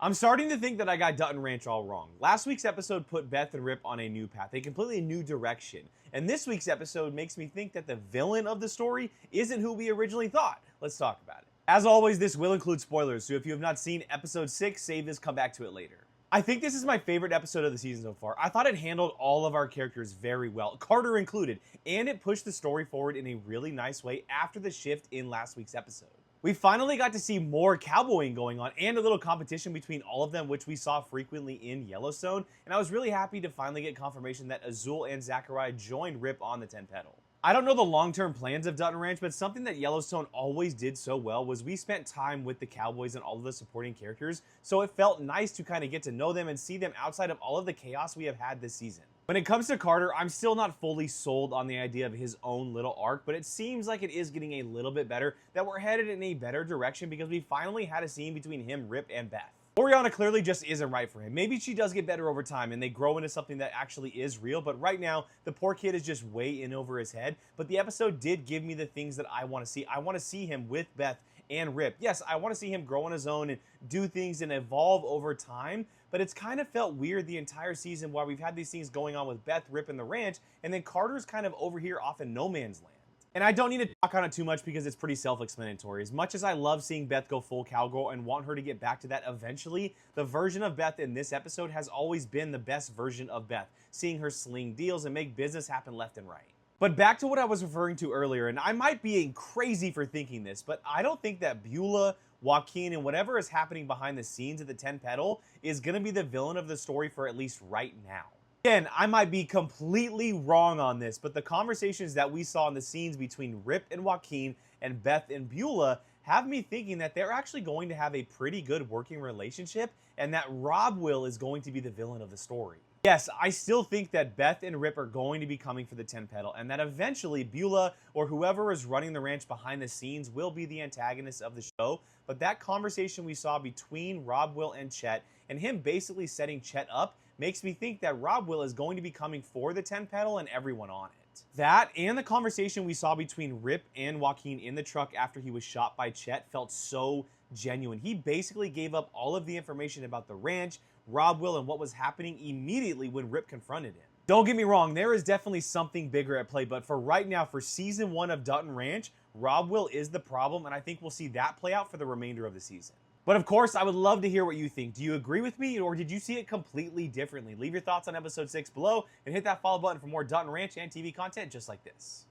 I'm starting to think that I got Dutton Ranch all wrong. Last week's episode put Beth and Rip on a new path, a completely new direction. And this week's episode makes me think that the villain of the story isn't who we originally thought. Let's talk about it. As always, this will include spoilers, so if you have not seen episode 6, save this, come back to it later. I think this is my favorite episode of the season so far. I thought it handled all of our characters very well, Carter included, and it pushed the story forward in a really nice way after the shift in last week's episode. We finally got to see more cowboying going on and a little competition between all of them, which we saw frequently in Yellowstone, and I was really happy to finally get confirmation that Azul and Zachariah joined Rip on the 10 Petal. I don't know the long-term plans of Dutton Ranch, but something that Yellowstone always did so well was we spent time with the cowboys and all of the supporting characters, so it felt nice to kind of get to know them and see them outside of all of the chaos we have had this season. When it comes to Carter, I'm still not fully sold on the idea of his own little arc, but it seems like it is getting a little bit better, that we're headed in a better direction because we finally had a scene between him, Rip, and Beth. Oriana clearly just isn't right for him. Maybe she does get better over time and they grow into something that actually is real, but right now, the poor kid is just way in over his head. But the episode did give me the things that I want to see. I want to see him with Beth and Rip. Yes, I want to see him grow on his own and do things and evolve over time, but it's kind of felt weird the entire season while we've had these things going on with Beth, Rip, and the ranch, and then Carter's kind of over here off in no man's land. And I don't need to talk on it too much because it's pretty self-explanatory. As much as I love seeing Beth go full cowgirl and want her to get back to that eventually, the version of Beth in this episode has always been the best version of Beth, seeing her sling deals and make business happen left and right. But back to what I was referring to earlier, and I might be crazy for thinking this, but I don't think that Beulah, Joaquin, and whatever is happening behind the scenes at the 10 Petal is going to be the villain of the story for at least right now. Again, I might be completely wrong on this, but the conversations that we saw in the scenes between Rip and Joaquin and Beth and Beulah have me thinking that they're actually going to have a pretty good working relationship and that Rob Will is going to be the villain of the story. Yes, I still think that Beth and Rip are going to be coming for the 10 Petal and that eventually Beulah or whoever is running the ranch behind the scenes will be the antagonist of the show, but that conversation we saw between Rob Will and Chet and him basically setting Chet up makes me think that Rob Will is going to be coming for the 10 Petal and everyone on it. That and the conversation we saw between Rip and Joaquin in the truck after he was shot by Chet felt so genuine. He basically gave up all of the information about the ranch, Rob Will, and what was happening immediately when Rip confronted him. Don't get me wrong, there is definitely something bigger at play, but for right now, for season 1 of Dutton Ranch, Rob Will is the problem, and I think we'll see that play out for the remainder of the season. But of course, I would love to hear what you think. Do you agree with me, or did you see it completely differently? Leave your thoughts on episode 6 below, and hit that follow button for more Dutton Ranch and TV content just like this.